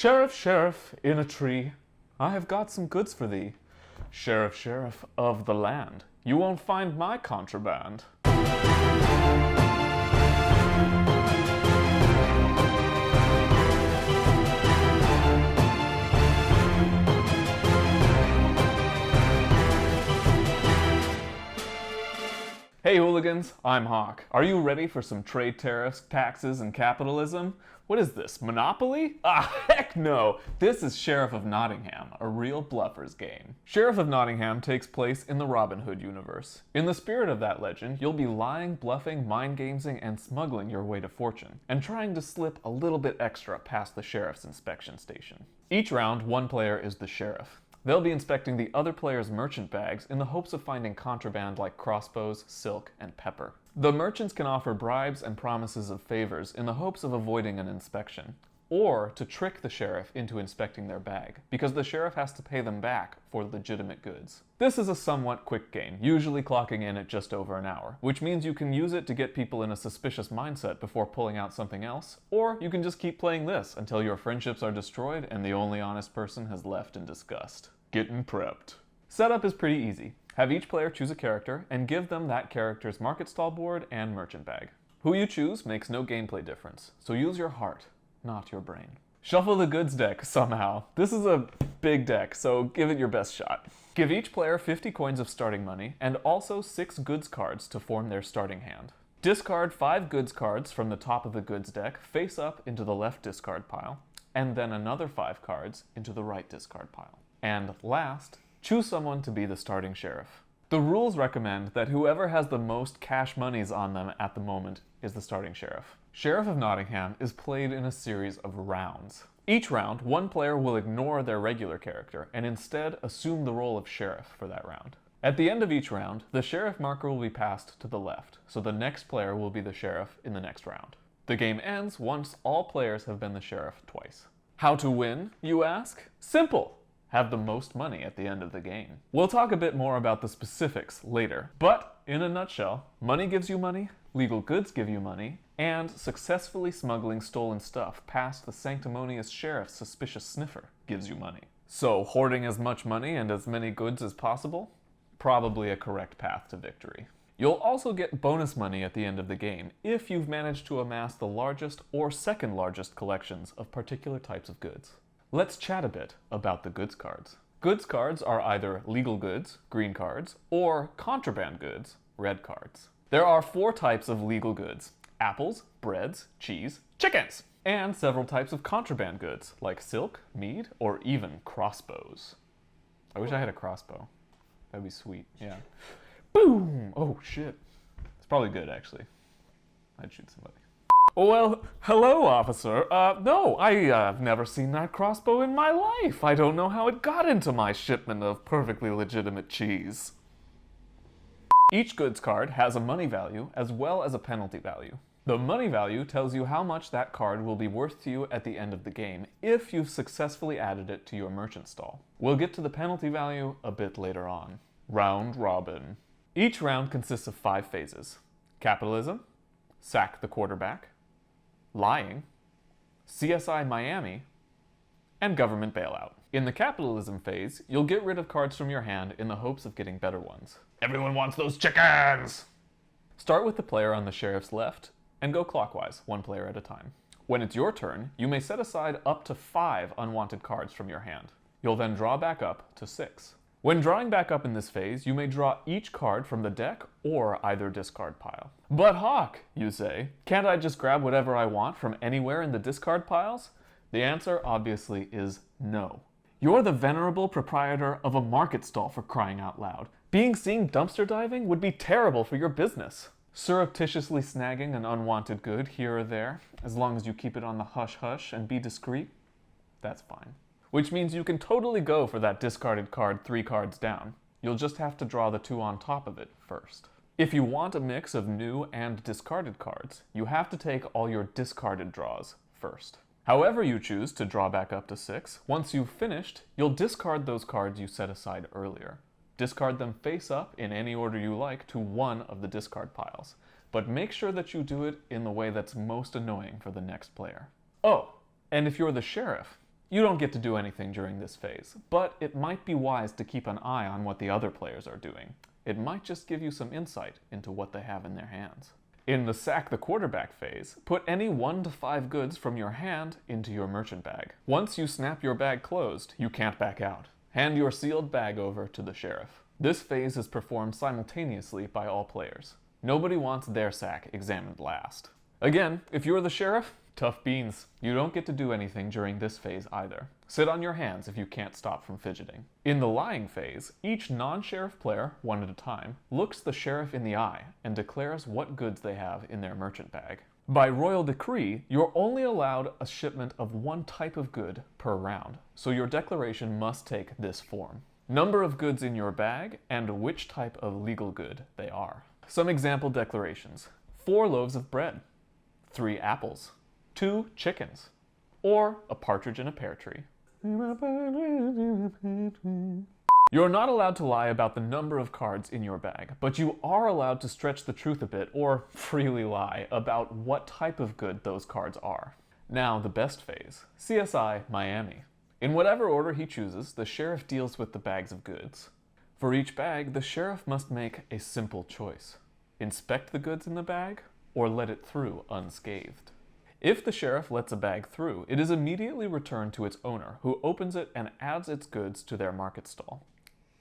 Sheriff, sheriff, in a tree, I have got some goods for thee. Sheriff, sheriff of the land, you won't find my contraband. Hey hooligans, I'm Haak. Are you ready for some trade tariffs, taxes, and capitalism? What is this, Monopoly? Ah, heck no! This is Sheriff of Nottingham, a real bluffers game. Sheriff of Nottingham takes place in the Robin Hood universe. In the spirit of that legend, you'll be lying, bluffing, mind-gamesing, and smuggling your way to fortune, and trying to slip a little bit extra past the sheriff's inspection station. Each round, one player is the sheriff. They'll be inspecting the other player's merchant bags in the hopes of finding contraband like crossbows, silk, and pepper. The merchants can offer bribes and promises of favors in the hopes of avoiding an inspection, or to trick the sheriff into inspecting their bag, because the sheriff has to pay them back for legitimate goods. This is a somewhat quick game, usually clocking in at just over an hour, which means you can use it to get people in a suspicious mindset before pulling out something else, or you can just keep playing this until your friendships are destroyed and the only honest person has left in disgust. Getting prepped. Setup is pretty easy. Have each player choose a character and give them that character's market stall board and merchant bag. Who you choose makes no gameplay difference, so use your heart, not your brain. Shuffle the goods deck somehow. This is a big deck, so give it your best shot. Give each player 50 coins of starting money and also 6 goods cards to form their starting hand. Discard 5 goods cards from the top of the goods deck face up into the left discard pile, and then another 5 cards into the right discard pile. And last, choose someone to be the starting sheriff. The rules recommend that whoever has the most cash monies on them at the moment is the starting sheriff. Sheriff of Nottingham is played in a series of rounds. Each round, one player will ignore their regular character and instead assume the role of sheriff for that round. At the end of each round, the sheriff marker will be passed to the left, so the next player will be the sheriff in the next round. The game ends once all players have been the sheriff twice. How to win, you ask? Simple! Have the most money at the end of the game. We'll talk a bit more about the specifics later, but in a nutshell, money gives you money, legal goods give you money, and successfully smuggling stolen stuff past the sanctimonious sheriff's suspicious sniffer gives you money. So hoarding as much money and as many goods as possible? Probably a correct path to victory. You'll also get bonus money at the end of the game if you've managed to amass the largest or second largest collections of particular types of goods. Let's chat a bit about the goods cards. Goods cards are either legal goods, green cards, or contraband goods, red cards. There are 4 types of legal goods: apples, breads, cheese, chickens, and several types of contraband goods, like silk, mead, or even crossbows. I wish I had a crossbow. That'd be sweet, yeah. Boom! Oh shit. It's probably good, actually. I'd shoot somebody. Well, hello, officer. No, I've never seen that crossbow in my life. I don't know how it got into my shipment of perfectly legitimate cheese. Each goods card has a money value as well as a penalty value. The money value tells you how much that card will be worth to you at the end of the game if you've successfully added it to your merchant stall. We'll get to the penalty value a bit later on. Round robin. Each round consists of 5 phases: capitalism, sack the quarterback, lying, CSI Miami, and government bailout. In the capitalism phase, you'll get rid of cards from your hand in the hopes of getting better ones. Everyone wants those chickens! Start with the player on the sheriff's left and go clockwise, 1 player at a time. When it's your turn, you may set aside up to 5 unwanted cards from your hand. You'll then draw back up to 6. When drawing back up in this phase, you may draw each card from the deck or either discard pile. But Haak, you say, can't I just grab whatever I want from anywhere in the discard piles? The answer, obviously, is no. You're the venerable proprietor of a market stall, for crying out loud. Being seen dumpster diving would be terrible for your business. Surreptitiously snagging an unwanted good here or there, as long as you keep it on the hush-hush and be discreet, that's fine. Which means you can totally go for that discarded card 3 cards down. You'll just have to draw the 2 on top of it first. If you want a mix of new and discarded cards, you have to take all your discarded draws first. However you choose to draw back up to 6, once you've finished, you'll discard those cards you set aside earlier. Discard them face up in any order you like to one of the discard piles, but make sure that you do it in the way that's most annoying for the next player. Oh, and if you're the sheriff, You don't get to do anything during this phase, but it might be wise to keep an eye on what the other players are doing. It might just give you some insight into what they have in their hands. In the sack the quarterback phase, put any 1 to 5 goods from your hand into your merchant bag. Once you snap your bag closed, you can't back out. Hand your sealed bag over to the sheriff. This phase is performed simultaneously by all players. Nobody wants their sack examined last. Again, if you're the sheriff, tough beans. You don't get to do anything during this phase either. Sit on your hands if you can't stop from fidgeting. In the lying phase, each non-sheriff player, one at a time, looks the sheriff in the eye and declares what goods they have in their merchant bag. By royal decree, you're only allowed a shipment of one type of good per round, so your declaration must take this form: number of goods in your bag and which type of legal good they are. Some example declarations: 4 loaves of bread, 3 apples, 2 chickens, or a partridge in a pear tree. You're not allowed to lie about the number of cards in your bag, but you are allowed to stretch the truth a bit or freely lie about what type of good those cards are. Now, the best phase, CSI Miami. In whatever order he chooses, the sheriff deals with the bags of goods. For each bag, the sheriff must make a simple choice: inspect the goods in the bag or let it through unscathed. If the sheriff lets a bag through, it is immediately returned to its owner, who opens it and adds its goods to their market stall.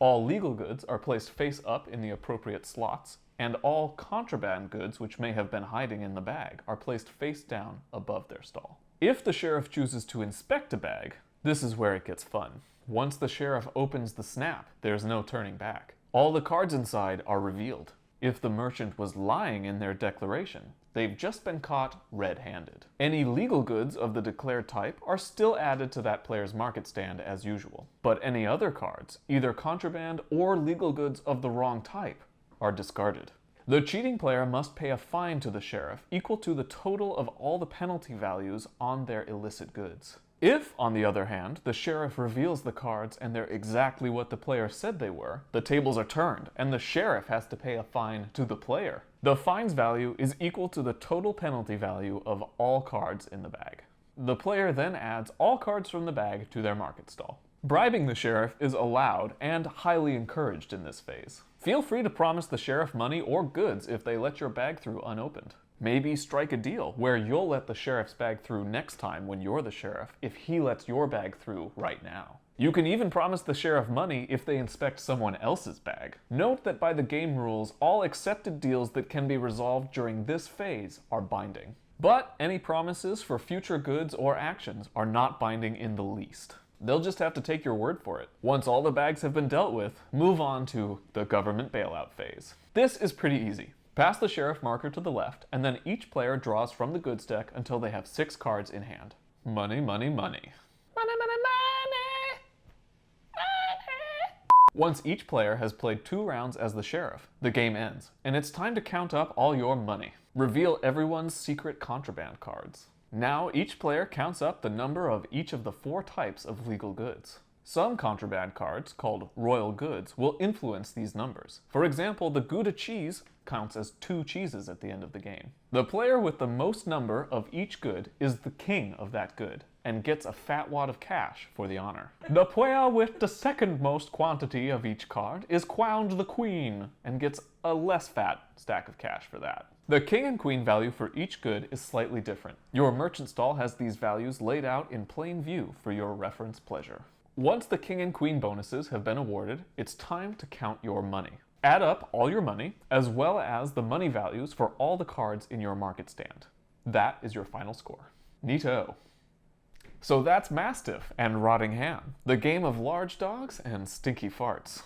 All legal goods are placed face up in the appropriate slots, and all contraband goods which may have been hiding in the bag are placed face down above their stall. If the sheriff chooses to inspect a bag, this is where it gets fun. Once the sheriff opens the snap, there's no turning back. All the cards inside are revealed. If the merchant was lying in their declaration, they've just been caught red-handed. Any legal goods of the declared type are still added to that player's market stand as usual, but any other cards, either contraband or legal goods of the wrong type, are discarded. The cheating player must pay a fine to the sheriff equal to the total of all the penalty values on their illicit goods. If, on the other hand, the sheriff reveals the cards and they're exactly what the player said they were, the tables are turned and the sheriff has to pay a fine to the player. The fine's value is equal to the total penalty value of all cards in the bag. The player then adds all cards from the bag to their market stall. Bribing the sheriff is allowed and highly encouraged in this phase. Feel free to promise the sheriff money or goods if they let your bag through unopened. Maybe strike a deal where you'll let the sheriff's bag through next time when you're the sheriff if he lets your bag through right now. You can even promise the sheriff money if they inspect someone else's bag. Note that by the game rules, all accepted deals that can be resolved during this phase are binding. But any promises for future goods or actions are not binding in the least. They'll just have to take your word for it. Once all the bags have been dealt with, move on to the government bailout phase. This is pretty easy. Pass the sheriff marker to the left, and then each player draws from the goods deck until they have 6 cards in hand. Money, money, money. Money, money, money! Money! Once each player has played 2 rounds as the sheriff, the game ends, and it's time to count up all your money. Reveal everyone's secret contraband cards. Now each player counts up the number of each of the 4 types of legal goods. Some contraband cards, called royal goods, will influence these numbers. For example, the Gouda cheese counts as 2 cheeses at the end of the game. The player with the most number of each good is the king of that good, and gets a fat wad of cash for the honor. The player with the second most quantity of each card is crowned the queen, and gets a less fat stack of cash for that. The king and queen value for each good is slightly different. Your merchant stall has these values laid out in plain view for your reference pleasure. Once the king and queen bonuses have been awarded, it's time to count your money. Add up all your money, as well as the money values for all the cards in your market stand. That is your final score. Neato. So that's Mastiff and Rotting Ham, the game of large dogs and stinky farts.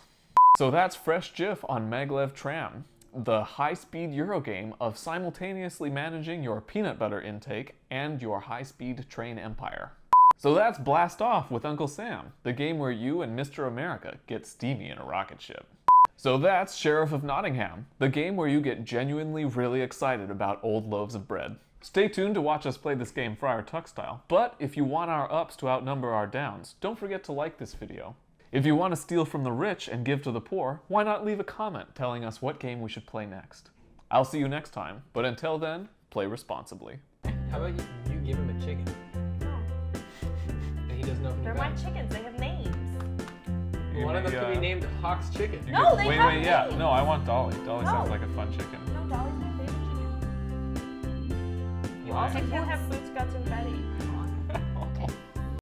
So that's Fresh Jif on Maglev Tram, the high-speed Eurogame of simultaneously managing your peanut butter intake and your high-speed train empire. So that's Blast Off with Uncle Sam, the game where you and Mr. America get steamy in a rocket ship. So that's Sheriff of Nottingham, the game where you get genuinely really excited about old loaves of bread. Stay tuned to watch us play this game Friar Tuck style, but if you want our ups to outnumber our downs, don't forget to like this video. If you want to steal from the rich and give to the poor, why not leave a comment telling us what game we should play next? I'll see you next time, but until then, play responsibly. How about you give him a chicken? And he doesn't to open They're the my bag. chickens. They have names. One of them could be named Haak's chicken. No, they have Wait, yeah. names. No, I want Dolly. Dolly sounds No. like a fun chicken. No, Dolly's my favorite chicken. You Why? also can't have boots, guts, and veg